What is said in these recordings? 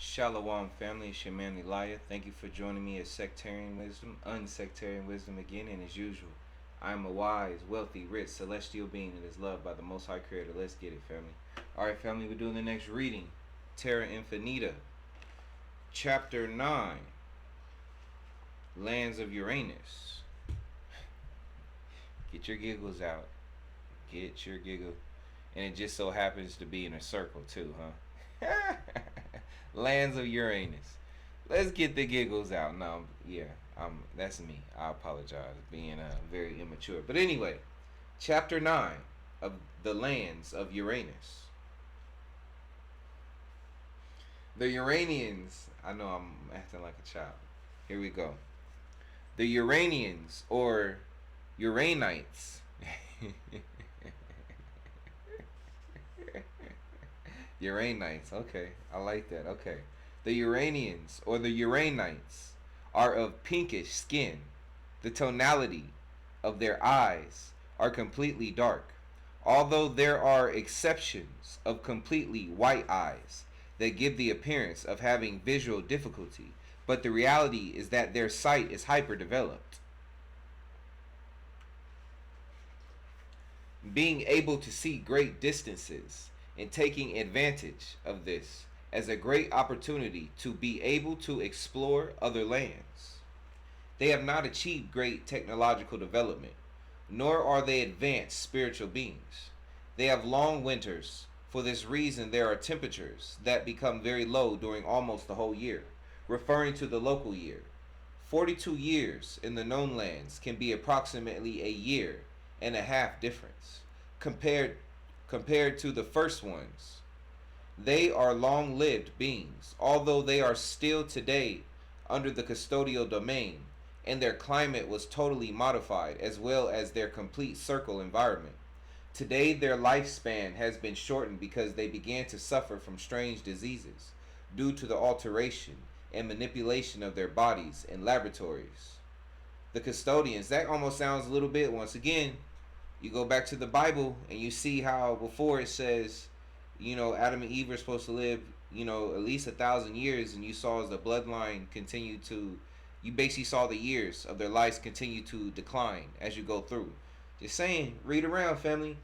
Shalom family, it's your man Elijah. Thank you for joining me at Sectarian Wisdom, Unsectarian Wisdom again, and as usual, I am a wise, wealthy, rich, celestial being that is loved by the Most High Creator. Let's get it, family. Alright, family, we're doing the next reading. Terra-Infinita, Chapter 9, Lands of Uranus. Get your giggles out. Get your giggle. And it just so happens to be in a circle too, huh? Lands of Uranus. Let's get the giggles out. No, yeah, that's me. I apologize, being very immature. But anyway, chapter 9 of the lands of Uranus. The Uranians. I know I'm acting like a child. Here we go. The Uranians, or Uranites. Uranites, okay, I like that. Okay, the Uranians or the Uranites are of pinkish skin. The tonality of their eyes are completely dark, although there are exceptions of completely white eyes that give the appearance of having visual difficulty, but the reality is that their sight is hyperdeveloped. Being able to see great distances and taking advantage of this as a great opportunity to be able to explore other lands. They have not achieved great technological development, nor are they advanced spiritual beings. They have long winters. For this reason, there are temperatures that become very low during almost the whole year, referring to the local year. 42 years in the known lands can be approximately a year and a half difference compared to the first ones. They are long-lived beings, although they are still today under the custodial domain, and their climate was totally modified, as well as their complete circle environment. Today their lifespan has been shortened because they began to suffer from strange diseases due to the alteration and manipulation of their bodies in laboratories. The custodians, that almost sounds a little bit, once again, you go back to the Bible and you see how before it says, Adam and Eve are supposed to live, at least 1,000 years, and you saw as the bloodline continue to, you basically saw the years of their lives continue to decline as you go through. Just saying, read around, family.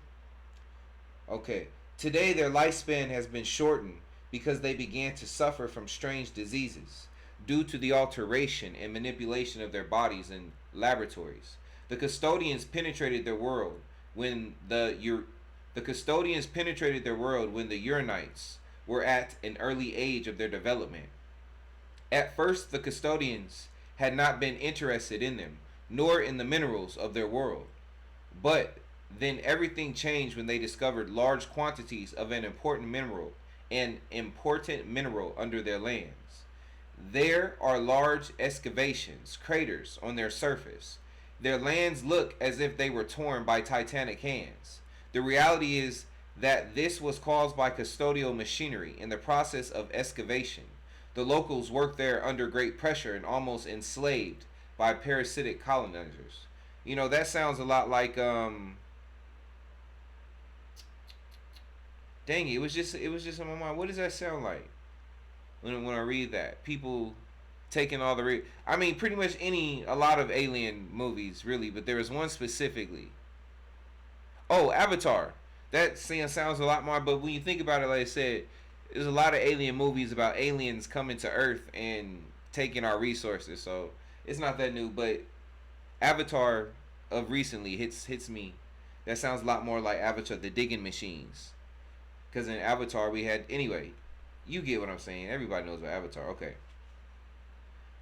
Okay, today their lifespan has been shortened because they began to suffer from strange diseases due to the alteration and manipulation of their bodies in laboratories. The custodians penetrated their world when the Uranites were at an early age of their development. At first, the custodians had not been interested in them, nor in the minerals of their world. But then everything changed when they discovered large quantities of an important mineral under their lands. There are large excavations, craters on their surface. Their lands look as if they were torn by titanic hands. The reality is that this was caused by custodial machinery in the process of excavation. The locals worked there under great pressure and almost enslaved by parasitic colonizers. That sounds a lot like dang it was just in my mind. What does that sound like when I read that? People taking all the I mean, pretty much a lot of alien movies, really, but there was one specifically. Oh, Avatar. That sounds a lot more, but when you think about it, like I said, there's a lot of alien movies about aliens coming to Earth and taking our resources, so it's not that new, but Avatar of recently hits me. That sounds a lot more like Avatar, the digging machines. Because in Avatar we had, anyway, you get what I'm saying. Everybody knows about Avatar. Okay.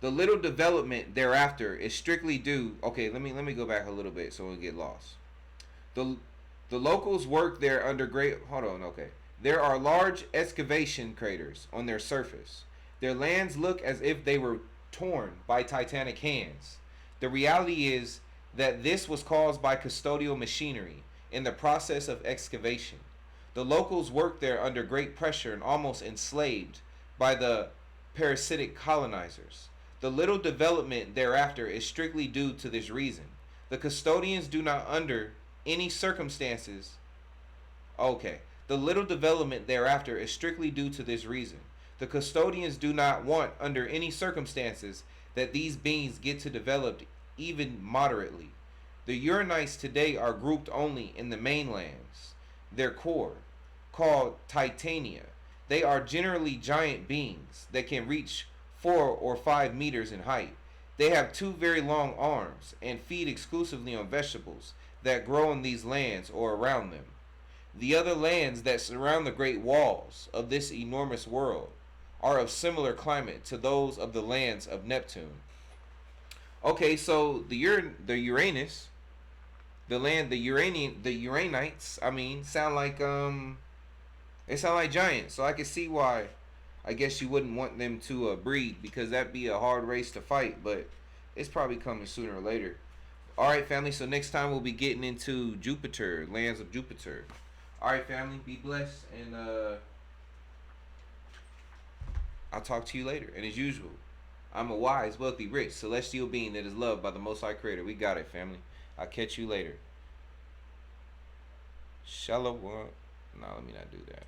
The little development thereafter is strictly due. Okay, let me go back a little bit so we get lost. The locals work there under great. Hold on. Okay, there are large excavation craters on their surface. Their lands look as if they were torn by titanic hands. The reality is that this was caused by custodial machinery in the process of excavation. The locals work there under great pressure and almost enslaved by the parasitic colonizers. The little development thereafter is strictly due to this reason. The custodians do not under any circumstances. Okay. The little development thereafter is strictly due to this reason. The custodians do not want, under any circumstances, that these beings get to develop even moderately. The Uranites today are grouped only in the mainlands, their core, called Titania. They are generally giant beings that can reach 4 or 5 meters in height. They have two very long arms and feed exclusively on vegetables that grow in these lands or around them. The other lands that surround the great walls of this enormous world are of similar climate to those of the lands of Neptune. Okay, so the Uranus, the land, the Uranites, I mean, sound like they sound like giants. So I can see why. I guess you wouldn't want them to breed, because that'd be a hard race to fight. But it's probably coming sooner or later. All right, family. So next time we'll be getting into Jupiter, lands of Jupiter. All right, family. Be blessed, and I'll talk to you later. And as usual, I'm a wise, wealthy, rich, celestial being that is loved by the Most High Creator. We got it, family. I'll catch you later. Shalom. No, let me not do that.